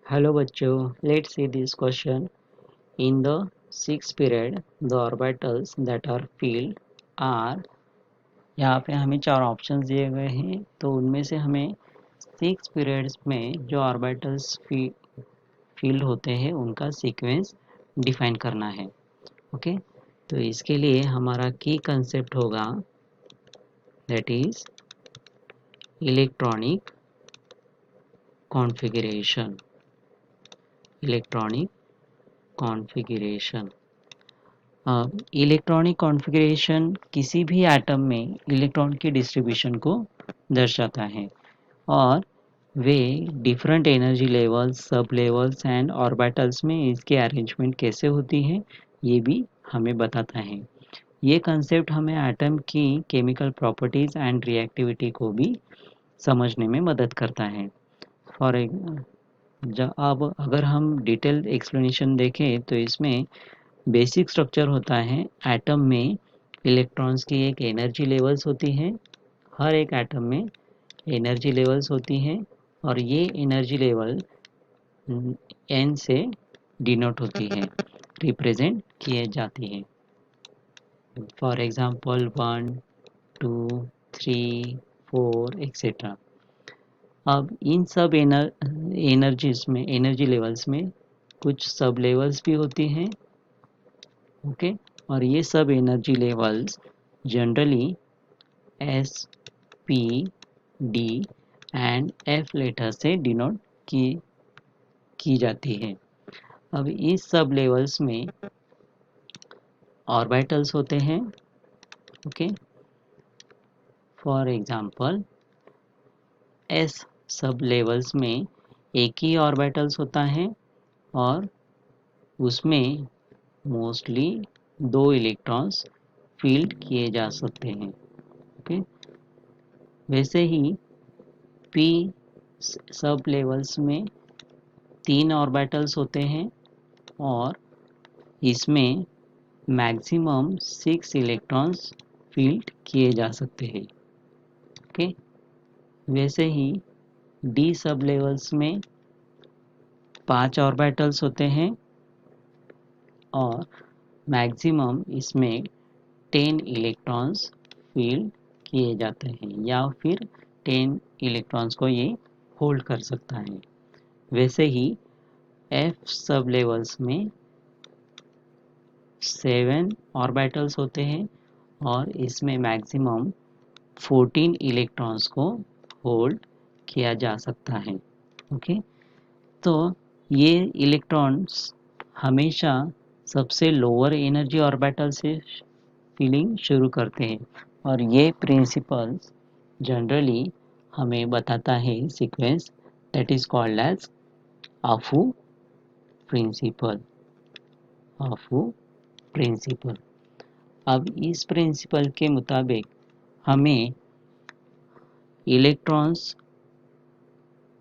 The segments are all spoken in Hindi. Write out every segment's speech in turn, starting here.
Hello बच्चों, let's see this question. In the sixth period, the orbitals that are filled are यहाँ पे हमें चार ऑप्शंस दिए गए हैं, तो उनमें से हमें सिक्स पीरियड्स में जो ऑर्बिटल्स फील्ड होते हैं उनका सीक्वेंस डिफाइन करना है. ओके, तो इसके लिए हमारा की कंसेप्ट होगा that is electronic configuration. Electronic configuration. Electronic configuration किसी भी एटम में इलेक्ट्रॉन की डिस्ट्रीब्यूशन को दर्शाता है और वे डिफरेंट एनर्जी लेवल्स, सब लेवल्स एंड ऑर्बिटल्स में इसके अरेंजमेंट कैसे होती है ये भी हमें बताता है. ये कंसेप्ट हमें एटम की केमिकल प्रॉपर्टीज एंड रिएक्टिविटी को भी समझने में मदद करता है. फॉर अब अगर हम डिटेल एक्सप्लेनेशन देखें तो इसमें बेसिक स्ट्रक्चर होता है. एटम में इलेक्ट्रॉन्स की एक एनर्जी लेवल्स होती है. हर एक एटम में एनर्जी लेवल्स होती हैं और ये एनर्जी लेवल एन से डिनोट होती है, रिप्रेजेंट किए जाती है. For example 1, 2, 3, 4 etcetera. अब इन सब एनर्जीज में, एनर्जी लेवल्स में कुछ सब लेवल्स भी होती हैं. ओके, और ये सब energy levels generally S, P, D and F letter से डिनोट की जाती है. अब इस सब लेवल्स में ऑर्बिटल्स होते हैं. ओके, फॉर एग्जांपल एस सब लेवल्स में एक ही ऑर्बिटल्स होता है और उसमें मोस्टली 2 इलेक्ट्रॉन्स फील्ड किए जा सकते हैं. ओके, वैसे ही पी सब लेवल्स में 3 ऑर्बिटल्स होते हैं और इसमें मैक्सिमम 6 इलेक्ट्रॉन्स फील्ड किए जा सकते हैं. ओके, वैसे ही डी सब लेवल्स में 5 ऑर्बिटल्स होते हैं और मैक्सिमम इसमें 10 इलेक्ट्रॉन्स फील्ड किए जाते हैं या फिर 10 इलेक्ट्रॉन्स को ये होल्ड कर सकता है. वैसे ही एफ सब लेवल्स में 7 ऑर्बिटल्स होते हैं और इसमें मैक्सिमम 14 इलेक्ट्रॉन्स को होल्ड किया जा सकता है. ओके, तो ये इलेक्ट्रॉन्स हमेशा सबसे लोअर एनर्जी ऑर्बिटल से फीलिंग शुरू करते हैं और ये प्रिंसिपल्स जनरली हमें बताता है sequence that is called as Aufbau principle. Aufbau principle. अब इस प्रिंसिपल के मुताबिक हमें इलेक्ट्रॉन्स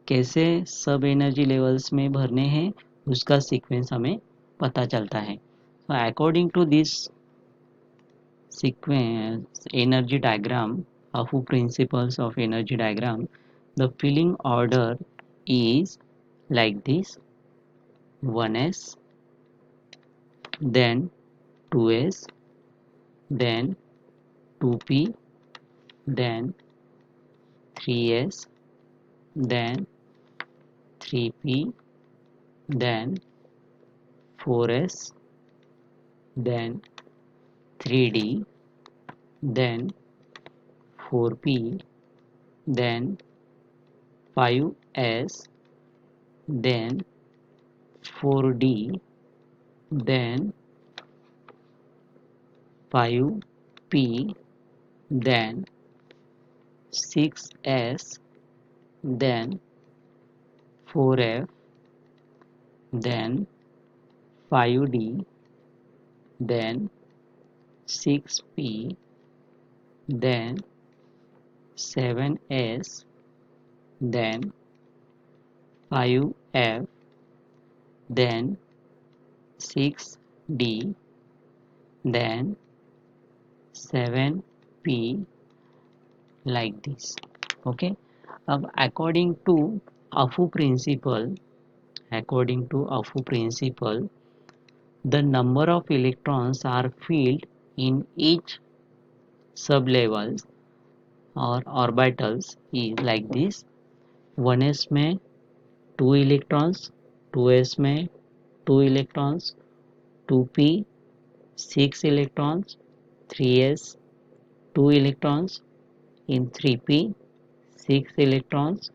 कैसे सब एनर्जी लेवल्स में भरने हैं उसका सीक्वेंस हमें पता चलता है. So according to this sequence energy diagram, Afu principles of energy diagram, the filling order is like this: 1s, then 2s, then 2p, then 3s, then 3p, then 4s, then 3d, then 4p, then 5s, then 4d, then 5p, then 6s, then 4f, then 5d, then 6p, then 7s, then 5f, then 6d, then 7p, like this. Okay, अब according to Afu principle according to Afu principle, the number of electrons are filled in each sublevels or orbitals is like this. 1s में 2 electrons, 2s में 2 electrons, 2p 6 electrons, 3s 2 electrons, in 3p 6 electrons,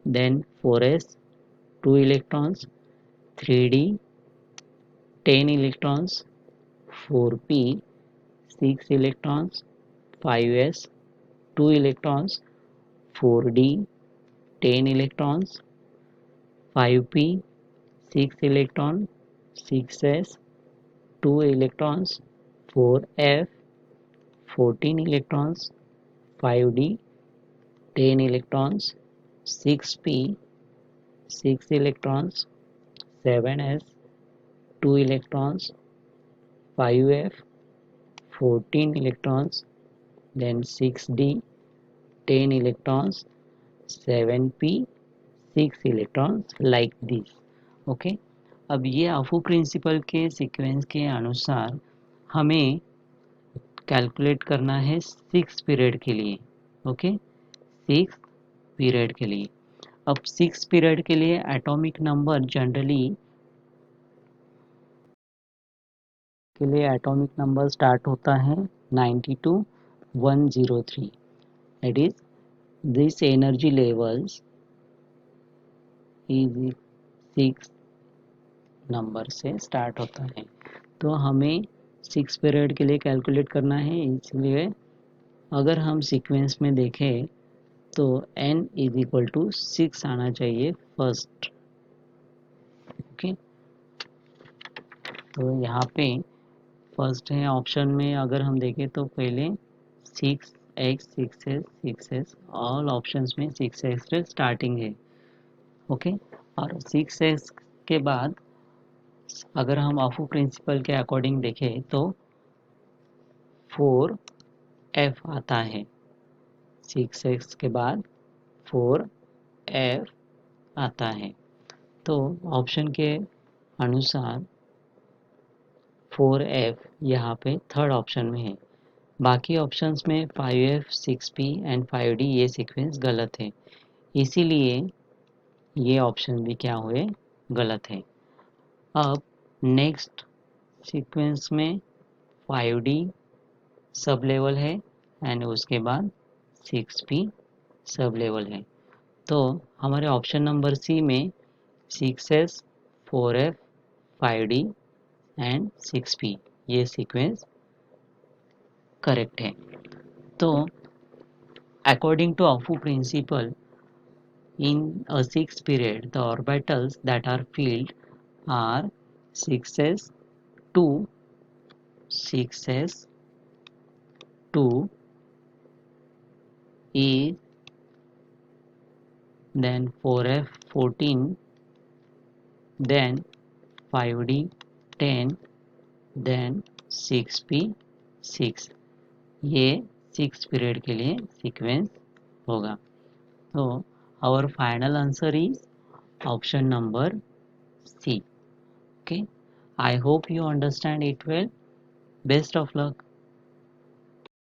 then 4s 2 electrons, 3d 10 electrons, 4p 6 electrons, 5s 2 electrons, 4d 10 electrons, 5p 6 electrons, 6s 2 electrons, 4f 14 electrons, 5d 10 electrons, 6p 6 electrons, 7s 2 electrons, 5f 14 electrons, then 6d 10 electrons, 7p 6 electrons, like this. Okay, अब ये अफू प्रिंसिपल के सीक्वेंस के अनुसार हमें कैलकुलेट करना है 6 पीरियड के लिए. ओके, 6 पीरियड के लिए. अब 6 पीरियड के लिए एटॉमिक नंबर जनरली के लिए एटॉमिक नंबर स्टार्ट होता है 92 103. That is this energy levels is 6 number से स्टार्ट होता है. तो हमें 6 पीरियड के लिए कैलकुलेट करना है, इसलिए अगर हम सीक्वेंस में देखें तो n इज इक्वल टू 6 आना चाहिए फर्स्ट. ओके, तो यहाँ पे फर्स्ट है ऑप्शन में. अगर हम देखें तो पहले 6x 6s 6s all options में 6s से स्टार्टिंग है. ओके, और 6s के बाद अगर हम अफू प्रिंसिपल के अकॉर्डिंग देखें तो 4f आता है. 6x के बाद 4f आता है. तो ऑप्शन के अनुसार 4f यहाँ पे थर्ड ऑप्शन में है. बाकी ऑप्शंस में 5f 6p एंड 5d ये सीक्वेंस गलत है, इसीलिए ये ऑप्शन भी क्या हुए, गलत है. अब नेक्स्ट सीक्वेंस में 5d सब लेवल है एंड उसके बाद 6p सब लेवल है. तो हमारे ऑप्शन नंबर सी में 6s 4f 5d and 6p ये सीक्वेंस करेक्ट है. तो अकॉर्डिंग टू अफू principal, in a 6 period the orbitals that are filled are 6s 2 6s 2 E, then 4f 14, then 5d 10, then 6p 6. ये 6 पीरियड के लिए सीक्वेंस होगा. तो our final answer is option number C. Okay, I hope you understand it well. Best of luck.